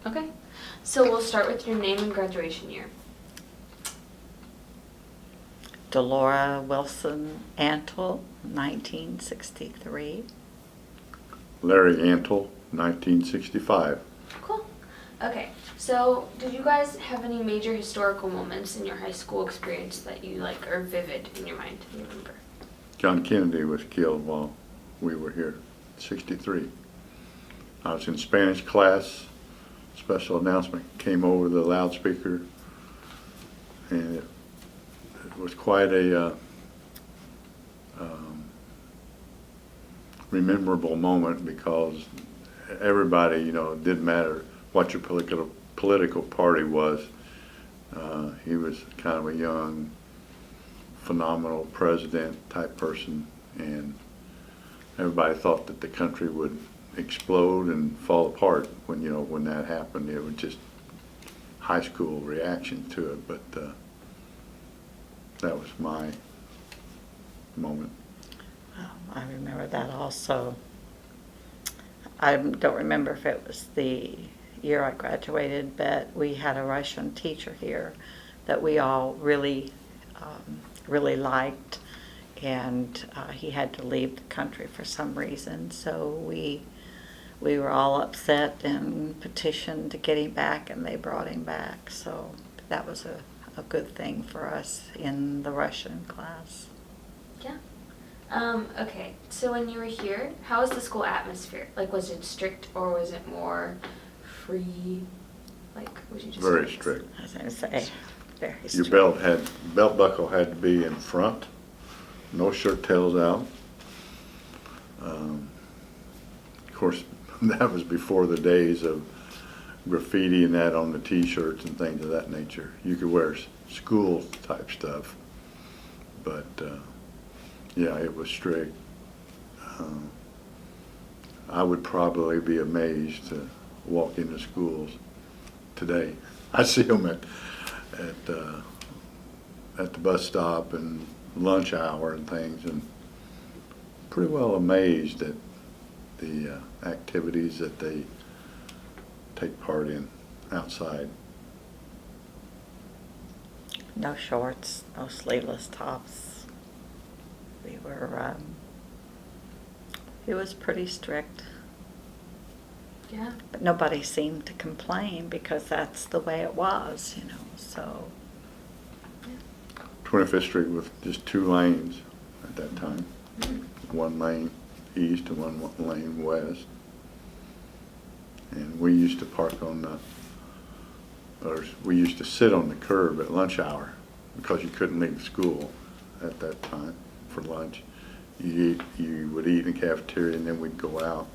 Okay. So we'll start with your name and graduation year. Delorah Wilson Antle, 1963. Larry Antle, 1965. Cool. Okay. So did you guys have any major historical moments in your high school experience that you like are vivid in your mind? You remember? John Kennedy was killed while we were here, 63. I was in Spanish class. Special announcement came over the loudspeaker, and it was quite a memorable moment because everybody, it didn't matter what your political party was. He was kind of a young, phenomenal president type person, and everybody thought that the country would explode and fall apart when that happened. It was just high school reaction to it, but that was my moment. I remember that also. I don't remember if it was the year I graduated, but we had a Russian teacher here that we all really liked, and he had to leave the country for some reason, so we were all upset and petitioned to get him back, and they brought him back. So that was a good thing for us in the Russian class. Yeah. Okay. So when you were here, how was the school atmosphere? Like, was it strict or was it more free? Like, would you just Very strict. I was going to say, very Your strict. belt buckle had to be in front, no shirt tails out. Of course, that was before the days of graffiti and that on the t-shirts and things of that nature. You could wear school type stuff, but yeah, it was strict. I would probably be amazed to walk into schools today. I see them at the bus stop and lunch hour and things, and pretty well amazed at the activities that they take part in outside. No shorts, no sleeveless tops. We were, it was pretty strict. Yeah. But nobody seemed to complain because that's the way it was, so. 25th Street with just 2 lanes at that time. Mm-hmm. 1 lane east and 1 lane west. And we used to we used to sit on the curb at lunch hour because you couldn't leave school at that time for lunch. You would eat in the cafeteria, and then we'd go out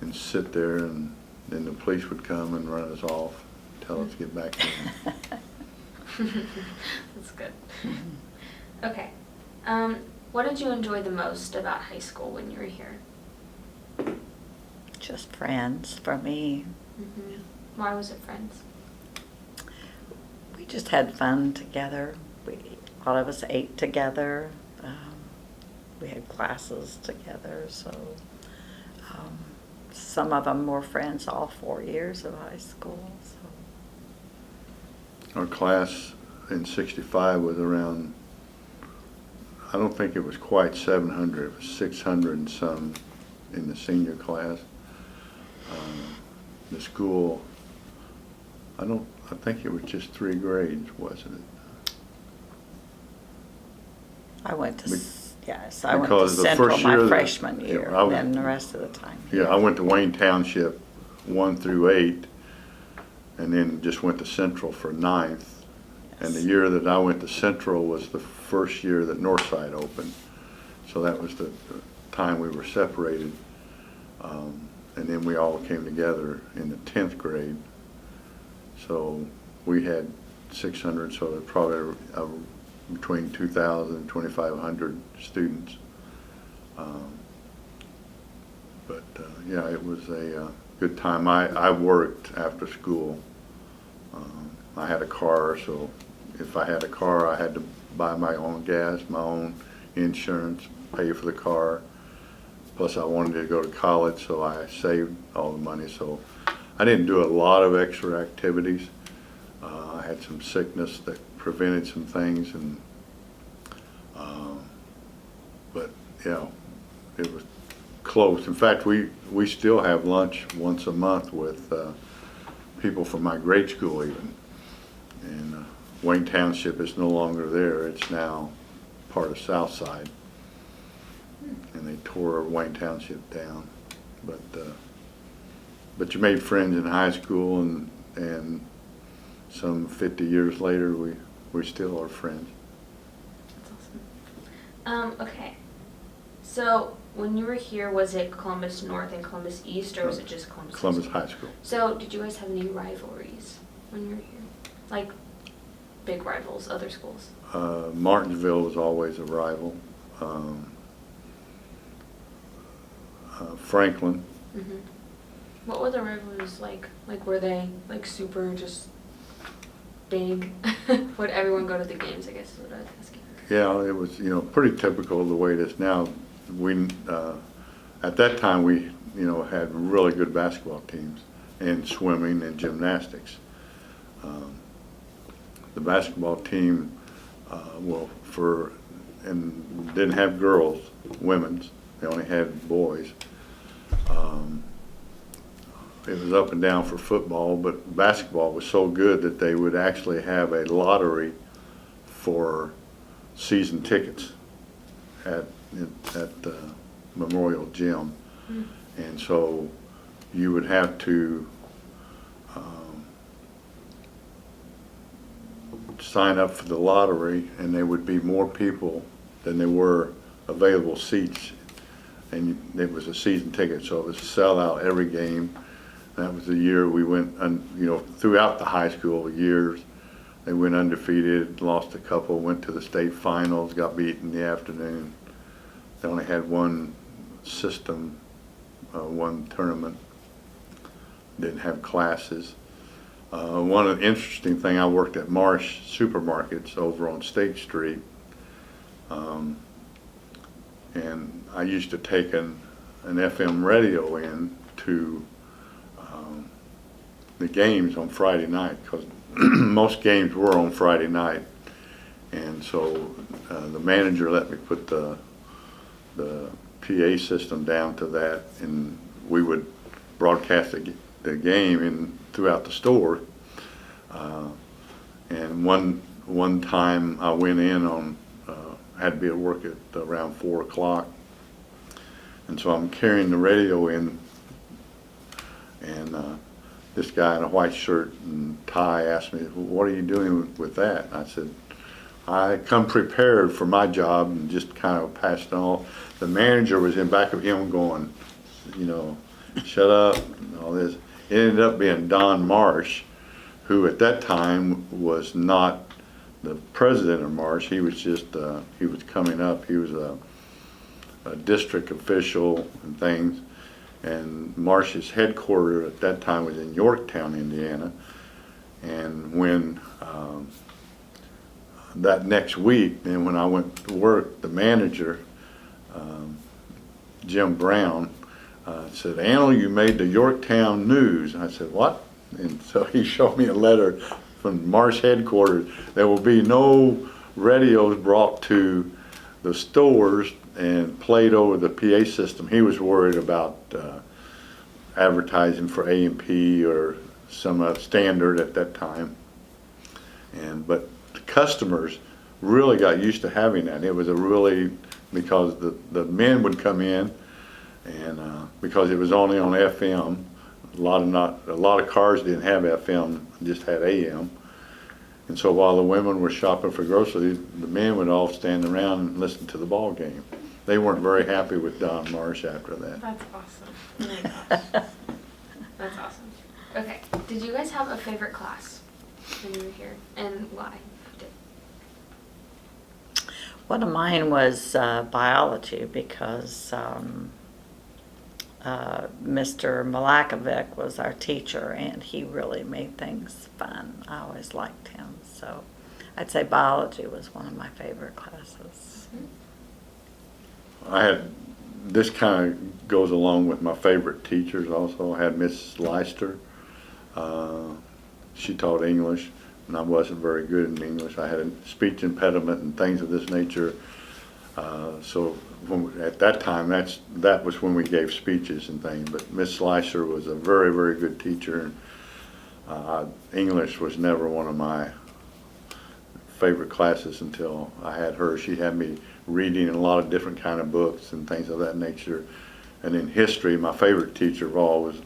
and sit there, and then the police would come and run us off, tell us to get back in. That's good. Okay. What did you enjoy the most about high school when you were here? Just friends for me. Mm-hmm. Why was it friends? We just had fun together. All of us ate together. We had classes together, so some of them were friends all 4 years of high school. So. Our class in 65 was around, I don't think it was quite 700, it was 600 and some in the senior class. The school, I think it was just 3 grades, wasn't it? I went to, Because I went to the Central first my year freshman year, I was- then the rest of the time. Yeah, I went to Wayne Township 1 through 8, and then just went to Central for 9th. And the year that I went to Central was the first year that Northside opened. So that was the time we were separated. And then we all came together in the 10th grade. So we had 600, so there's probably between 2,000 and 2,500 students. Yeah, it was a good time. I worked after school. I had a car, so if I had a car, I had to buy my own gas, my own insurance, pay for the car. Plus, I wanted to go to college, so I saved all the money. So I didn't do a lot of extra activities. I had some sickness that prevented some things, and but yeah, it was close. In fact, we still have lunch once a month with people from my grade school even. And Wayne Township is no longer there. It's now part of Southside. And they tore Wayne Township down. But you made friends in high school, and some 50 years later, we still are friends. That's awesome. Okay. So when you were here, was it Columbus North and Columbus East, or was it just Columbus? Columbus High School. So did you guys have any rivalries when you were here? Like big rivals, other schools? Martinsville was always a rival. Franklin. Mm-hmm. What were the rivalries like? Like, were they like super just big? Would everyone go to the games, I guess is what I was asking. Yeah, it was, pretty typical of the way it is now. We, at that time, we, had really good basketball teams, and swimming and gymnastics. The basketball team, and didn't have girls, women's. They only had boys. It was up and down for football, but basketball was so good that they would actually have a lottery for season tickets at Memorial Gym. Mm. And so you would have to sign up for the lottery, and there would be more people than there were available seats, and it was a season ticket, so it was a sellout every game. That was the year we went, throughout the high school years, they went undefeated, lost a couple, went to the state finals, got beat in the afternoon. They only had one system, one tournament, didn't have classes. One of the interesting thing, I worked at Marsh Supermarkets over on State Street, and I used to take an FM radio in to the games on Friday night, because most games were on Friday night, and so the manager let me put the PA system down to that, and we would broadcast the game throughout the store. And one time I went in on, had to be at work at around 4 o'clock, and so I'm carrying the radio in, and this guy in a white shirt and tie asked me, "What are you doing with that?" And I said, "I come prepared for my job," and just kind of passed it on. The manager was in back of him going, "Shut up," and all this. It ended up being Don Marsh, who at that time was not the president of Marsh. He was just, he was coming up. He was a district official and things. And Marsh's headquarters at that time was in Yorktown, Indiana. And when that next week, then when I went to work, the manager, Jim Brown, said, "Antle, you made the Yorktown news." And I said, "What?" And so he showed me a letter from Marsh headquarters. There will be no radios brought to the stores and played over the PA system. He was worried about advertising for A&P or some standard at that time. But the customers really got used to having that. It was because the men would come in, and because it was only on FM, a lot of cars didn't have FM, just had AM. And so while the women were shopping for groceries, the men would all stand around and listen to the ball game. They weren't very happy with Don Marsh after that. That's awesome. Oh my gosh. That's awesome. Okay. Did you guys have a favorite class when you were here, and why? One of mine was biology, because Mr. Malakovic was our teacher, and he really made things fun. I always liked him, so I'd say biology was one of my favorite classes. This kind of goes along with my favorite teachers also. I had Mrs. Leister, She taught English, and I wasn't very good in English. I had a speech impediment and things of this nature. So at that time, that was when we gave speeches and things. But Miss Slicer was a very, very good teacher. English was never one of my favorite classes until I had her. She had me reading a lot of different kind of books and things of that nature. And in history, my favorite teacher of all was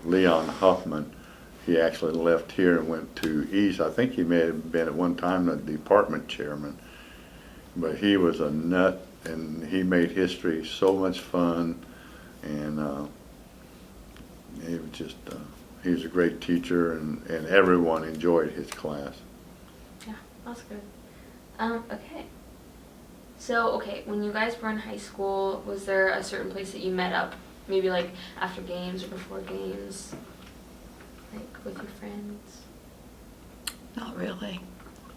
Leon Huffman. He actually left here and went to East. I think he may have been at one time the department chairman. But he was a nut, and he made history so much fun. And he was just, he was a great teacher, and everyone enjoyed his class. Yeah, that's good. Okay. So, okay, when you guys were in high school, was there a certain place that you met up? Maybe like after games or before games? Like with your friends? Not really.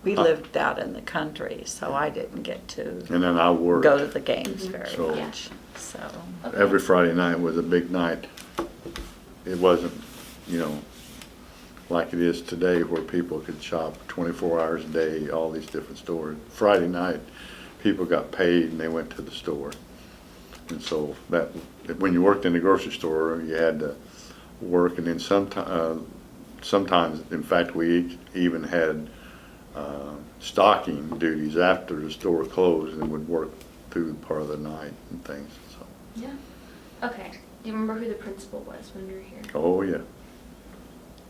We lived out in the country, so I didn't get to And then I worked. go to the games very So- much. So Okay. Every Friday night was a big night. It wasn't, you know, like it is today where people could shop 24 hours a day, all these different stores. Friday night, people got paid and they went to the store. And so that, when you worked in the grocery store, you had to work, and then sometimes, in fact, we even had stocking duties after the store closed and would work through part of the night and things. So. Yeah. Okay. Do you remember who the principal was when you were here? Oh yeah,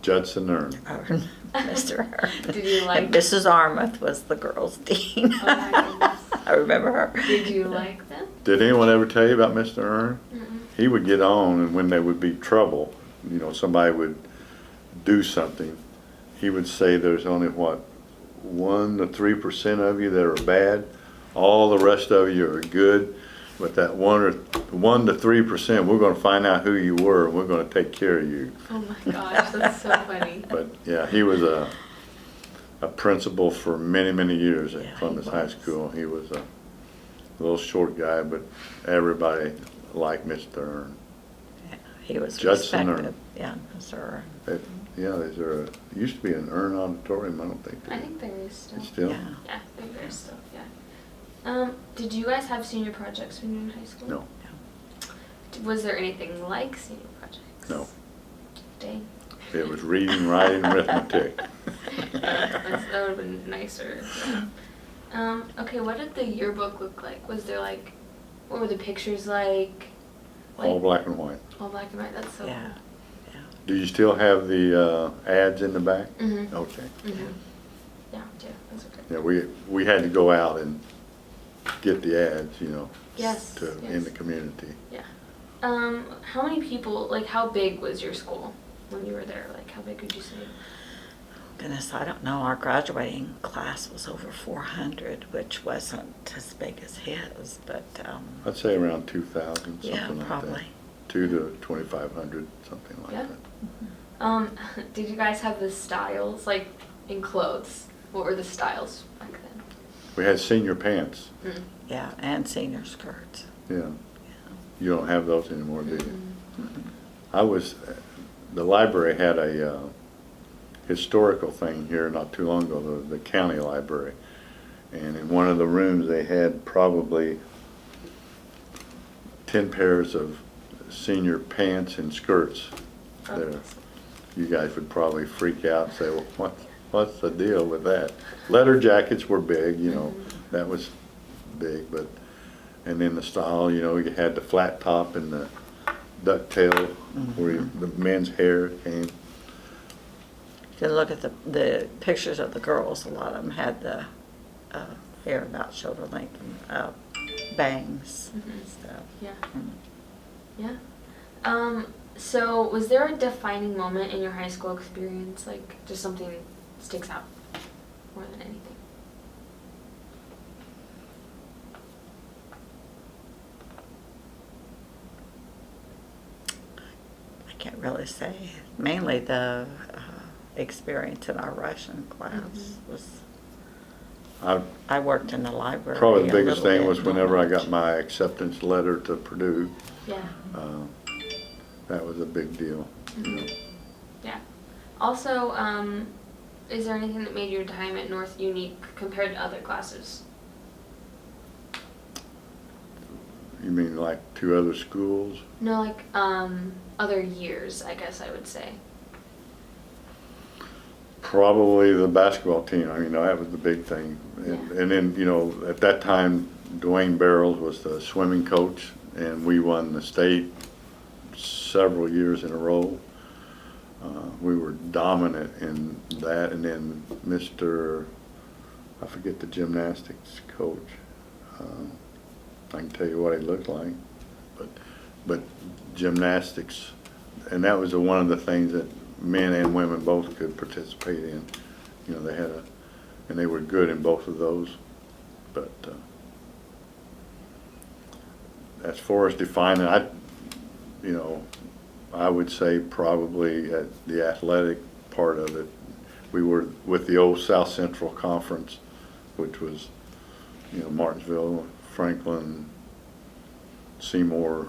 Judson Earn. Mr. Hearn. Did you like- And Mrs. Armuth was the girls' dean. Oh my goodness. I remember her. Did you like them? Did anyone ever tell you about Mr. Earn? Mm-mm. He would get on, and when there would be trouble, you know, somebody would do something, he would say there's only, what, 1 to 3% of you that are bad. All the rest of you are good. But that 1 to 3%, we're going to find out who you were, and we're going to take care of you. Oh my gosh, that's so funny. But yeah, he was a principal for many, many years at Yeah, he Columbus High was. School. He was a little short guy, but everybody liked Mr. Earn. Yeah, he was Judson respected. Earn. Yeah, Mr. Yeah, used to be an Earn auditorium, I don't think. I think there is still. Still? Yeah. Yeah, I think there is still, yeah. Did you guys have senior projects when you were in high school? No. Was there anything like senior projects? No. Dang. It was reading, writing, arithmetic. That would have been nicer. Okay, what did the yearbook look like? Was there like, what were the pictures like? All black and white. All black and white, that's so Yeah. cool. Do you still have the ads in the back? Mm-hmm. Okay. Mm-hmm. Yeah, yeah, those are good. Yeah, we had to go out and get the ads, you know, Yes, in yes. the community. Yeah. How many people, like how big was your school when you were there? Like how big would you say? Goodness, I don't know. Our graduating class was over 400, which wasn't as big as his, but I'd say around 2,000, something yeah, like that. probably. 2,000 to 2,500, something like Yeah. that. Did you guys have the styles, like in clothes? What were the styles back then? We had senior pants. Mm. Yeah, and senior skirts. Yeah. You don't have those anymore, do you? Mm. The library had a historical thing here not too long ago, the county library. And in one of the rooms, they had probably 10 pairs of senior pants and skirts Oh, there. You guys would probably freak out and say, well, what's the deal with that? Leather jackets were big, you know, that was big, but, and then the style, you know, you had the flat top and the ducktail where the men's hair came. If you look at the pictures of the girls, a lot of them had the hair about shoulder length and bangs and Mhm. stuff. Yeah. Mm. Yeah. So was there a defining moment in your high school experience, like just something sticks out more than anything? I can't really say. Mainly the experience in our Russian class was. I worked in the library. Probably the a biggest little thing bit, was not whenever I much. got my acceptance letter to Purdue. Yeah. That was a big deal. Mhm. Yeah. Also, is there anything that made your time at North unique compared to other classes? You mean like two other schools? No, like other years, I guess I would say. Probably the basketball team. I mean, that was the big thing. Yeah. And then, you know, at that time, Dwayne Barrels was the swimming coach, and we won the state several years in a row. We were dominant in that. And then I forget the gymnastics coach. I can tell you what he looked like, but gymnastics, and that was one of the things that men and women both could participate in. You know, and they were good in both of those. But as far as defining, I would say probably at the athletic part of it, we were with the old South Central Conference, which was, you know, Martinsville, Franklin, Seymour,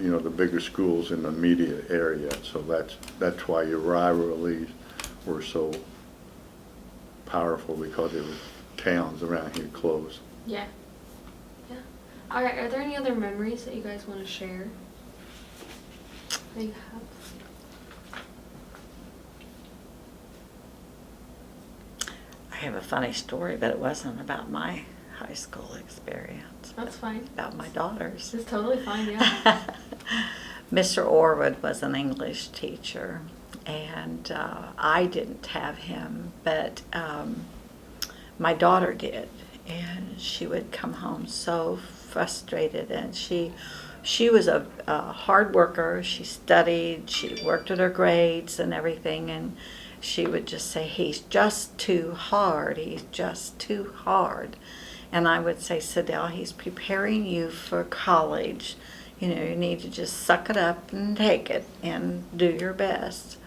you know, the bigger schools in the immediate area. So that's why your rivalries were so powerful, because it was towns around here close. Yeah. Yeah. All right. Are there any other memories that you guys want to share that you have? I have a funny story, but it wasn't about my high school experience. That's fine. About my daughters. It's totally fine, yeah. Mr. Orwood was an English teacher, and I didn't have him, but my daughter did, and she would come home so frustrated, and she was a hard worker. She studied, she worked at her grades and everything, and she would just say, he's just too hard, he's just too hard. And I would say, Sidell, he's preparing you for college. You know, you need to just suck it up and take it and do your best.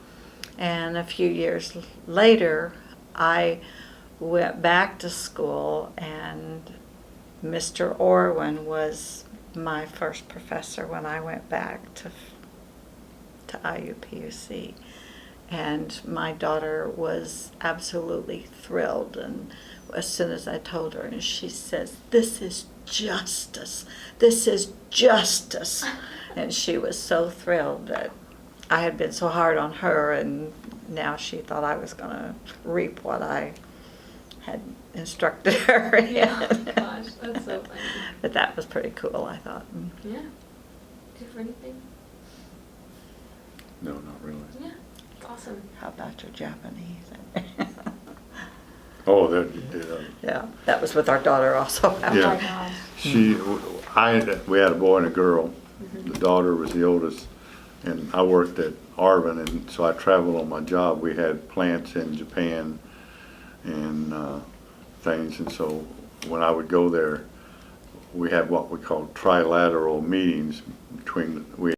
And a few years later, I went back to school, and Mr. Orwin was my first professor when I went back to IUPUC. And my daughter was absolutely thrilled, and as soon as I told her, and she says, this is justice, this is justice. And she was so thrilled that I had been so hard on her, and now she thought I was going to reap what I had instructed her in. Yeah, gosh, that's so funny. But that was pretty cool, I thought. Yeah. Do you have anything? No, not really. Yeah. Awesome. How about your Japanese? Oh, Yeah, that was with our daughter also. Oh Yeah. my gosh. we had a boy and a girl. The daughter was the oldest, and I worked at Arvin, and so I traveled on my job. We had plants in Japan and things, and so when I would go there, we had what we called trilateral meetings between